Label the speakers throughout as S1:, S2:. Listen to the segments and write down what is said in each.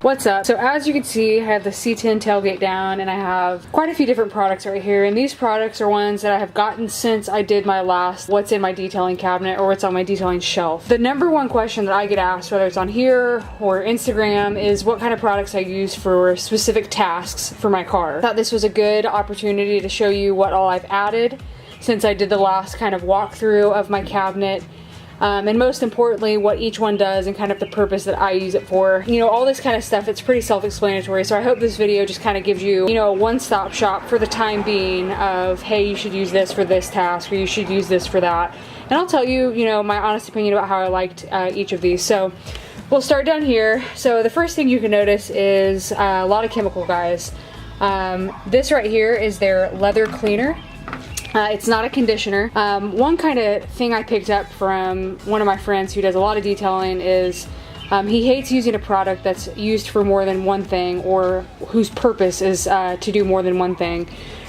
S1: What's up? So as you can see, I have the C10 tailgate down and I have quite a few different products right here, and these products are ones that I have gotten since I did my last what's in my detailing cabinet or what's on my detailing shelf. The number one question that I get asked, whether it's on here or Instagram, is what kind of products I use for specific tasks for my car. I thought this was a good opportunity to show you what all I've added since I did the last kind of walkthrough of my cabinet. And most importantly, what each one does and kind of the purpose that I use it for. You know, all this kind of stuff, it's pretty self-explanatory, so I hope this video just kind of gives you, a one-stop shop for the time being of, hey, you should use this for this task, or you should use this for that. And I'll tell you, my honest opinion about how I liked each of these. So we'll start down here. So the first thing you can notice is a lot of chemical guys. This right here is their leather cleaner. It's not a conditioner. One kind of thing I picked up from one of my friends who does a lot of detailing is he hates using a product that's used for more than one thing, or whose purpose is to do more than one thing.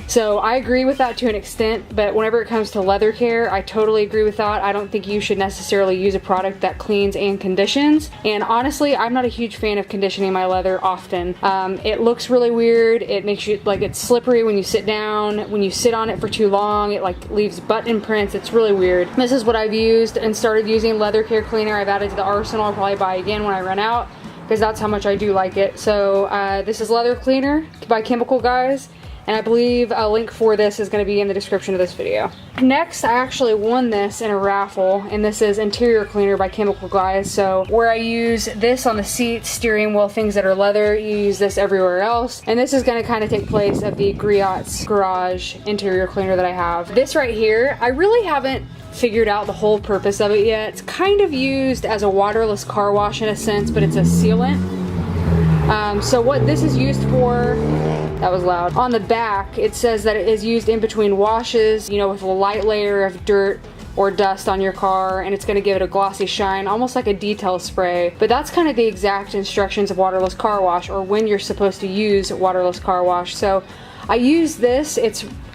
S1: So I agree with that to an extent, but whenever it comes to leather care, I totally agree with that. I don't think you should necessarily use a product that cleans and conditions. And honestly, I'm not a huge fan of conditioning my leather often. It looks really weird. It makes you, it's slippery when you sit down. When you sit on it for too long, it leaves butt imprints. It's really weird. This is what I've used and started using leather care cleaner. I've added to the arsenal. I'll probably buy again when I run out, because that's how much I do like it. So this is leather cleaner by Chemical Guys. And I believe a link for this is going to be in the description of this video. Next, I actually won this in a raffle, and this is Interior Cleaner by Chemical Guys. So where I use this on the seat, steering wheel, things that are leather, you use this everywhere else. And this is going to kind of take place of the Griot's Garage Interior Cleaner that I have. This right here, I really haven't figured out the whole purpose of it yet. It's kind of used as a waterless car wash in a sense, but it's a sealant. So what this is used for, that was loud. On the back, it says that it is used in between washes, with a light layer of dirt or dust on your car, and it's going to give it a glossy shine, almost like a detail spray. But that's kind of the exact instructions of waterless car wash, or when you're supposed to use waterless car wash. So I use this.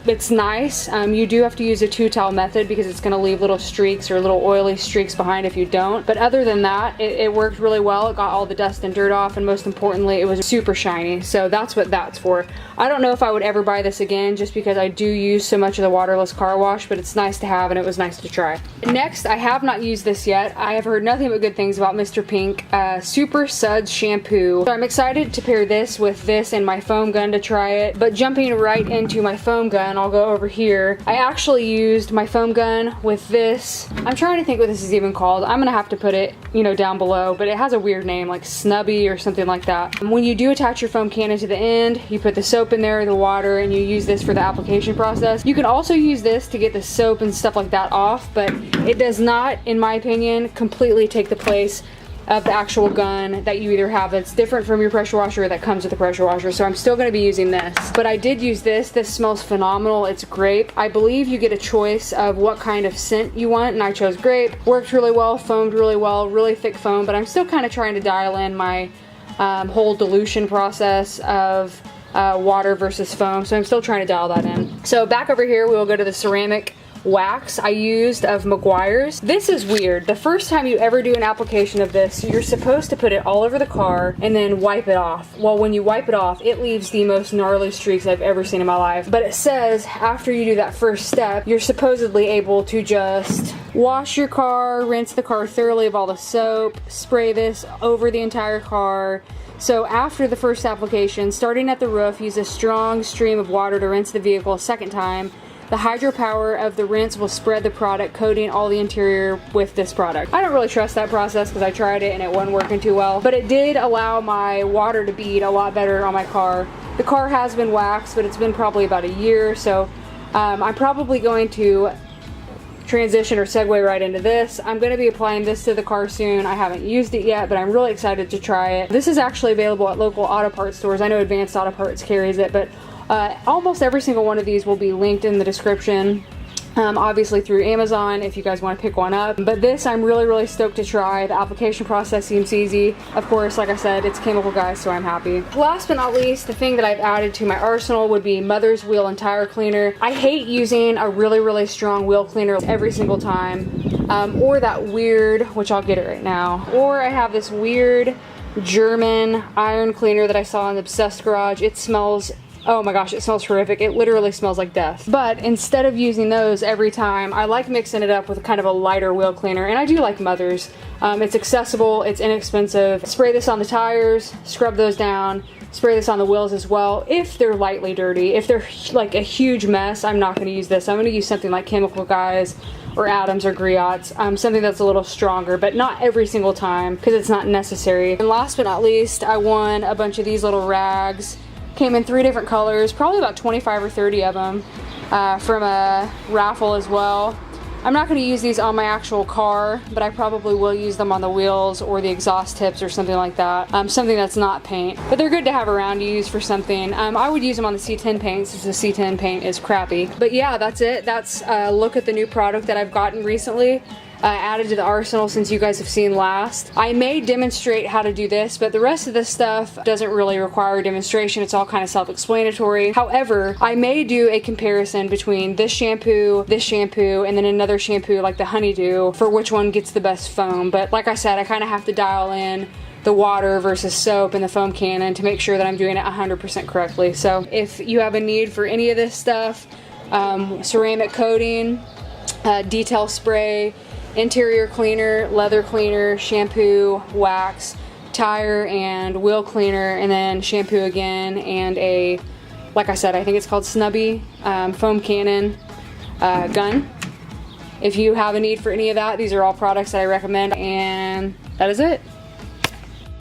S1: It's nice. You do have to use a 2-towel method because it's going to leave little streaks or little oily streaks behind if you don't. But other than that, it worked really well. It got all the dust and dirt off, and most importantly, it was super shiny. So that's what that's for. I don't know if I would ever buy this again, just because I do use so much of the waterless car wash, but it's nice to have and it was nice to try. Next, I have not used this yet. I have heard nothing but good things about Mr. Pink Super Suds Shampoo. So I'm excited to pair this with this and my foam gun to try it. But jumping right into my foam gun, I'll go over here. I actually used my foam gun with this. I'm trying to think what this is even called. I'm gonna have to put it, down below, but it has a weird name, like Snubby or something like that. When you do attach your foam cannon to the end, you put the soap in there, the water, and you use this for the application process. You can also use this to get the soap and stuff like that off, but it does not, in my opinion, completely take the place of the actual gun that you either have that's different from your pressure washer or that comes with the pressure washer. So I'm still going to be using this. But I did use this. This smells phenomenal. It's grape. I believe you get a choice of what kind of scent you want, and I chose grape. Worked really well, foamed really well, really thick foam, but I'm still kind of trying to dial in my whole dilution process of water versus foam. So I'm still trying to dial that in. So back over here, we will go to the ceramic wax I used of Meguiar's. This is weird. The first time you ever do an application of this, you're supposed to put it all over the car and then wipe it off. Well, when you wipe it off, it leaves the most gnarly streaks I've ever seen in my life. But it says after you do that first step, you're supposedly able to just wash your car, rinse the car thoroughly of all the soap, spray this over the entire car. So after the first application, starting at the roof, use a strong stream of water to rinse the vehicle a second time. The hydropower of the rinse will spread the product, coating all the interior with this product. I don't really trust that process because I tried it and it wasn't working too well, but it did allow my water to bead a lot better on my car. The car has been waxed, but it's been probably about a year, so I'm probably going to transition or segue right into this. I'm going to be applying this to the car soon. I haven't used it yet, but I'm really excited to try it. This is actually available at local auto parts stores. I know Advanced Auto Parts carries it, but almost every single one of these will be linked in the description. Obviously through Amazon if you guys want to pick one up. But this I'm really stoked to try. The application process seems easy. Of course, like I said, it's Chemical Guys, so I'm happy. Last but not least, the thing that I've added to my arsenal would be Mother's Wheel and Tire Cleaner. I hate using a really strong wheel cleaner every single time. Or that weird, which I'll get it right now. Or I have this weird German iron cleaner that I saw in the Obsessed Garage. It smells, oh my gosh, it smells horrific. It literally smells like death. But instead of using those every time, I like mixing it up with kind of a lighter wheel cleaner, and I do like Mother's. It's accessible, it's inexpensive. Spray this on the tires, scrub those down, spray this on the wheels as well if they're lightly dirty. If they're like a huge mess, I'm not going to use this. I'm going to use something like Chemical Guys or Adams or Griot's, something that's a little stronger, but not every single time because it's not necessary. And last but not least, I won a bunch of these little rags. Came in 3 different colors, probably about 25 or 30 of them from a raffle as well. I'm not going to use these on my actual car, but I probably will use them on the wheels or the exhaust tips or something like that. Something that's not paint. But they're good to have around to use for something. I would use them on the C10 paint since the C10 paint is crappy. But yeah, that's it. That's a look at the new product that I've gotten recently. Added to the arsenal since you guys have seen last. I may demonstrate how to do this, but the rest of this stuff doesn't really require a demonstration. It's all kind of self-explanatory. However, I may do a comparison between this shampoo, and then another shampoo like the Honeydew for which one gets the best foam. But like I said, I kind of have to dial in the water versus soap and the foam cannon to make sure that I'm doing it 100% correctly. So if you have a need for any of this stuff, ceramic coating, detail spray, interior cleaner, leather cleaner, shampoo, wax, tire and wheel cleaner, and then shampoo again, and a, like I said, I think it's called Snubby, foam cannon, gun. If you have a need for any of that, these are all products that I recommend, and that is it.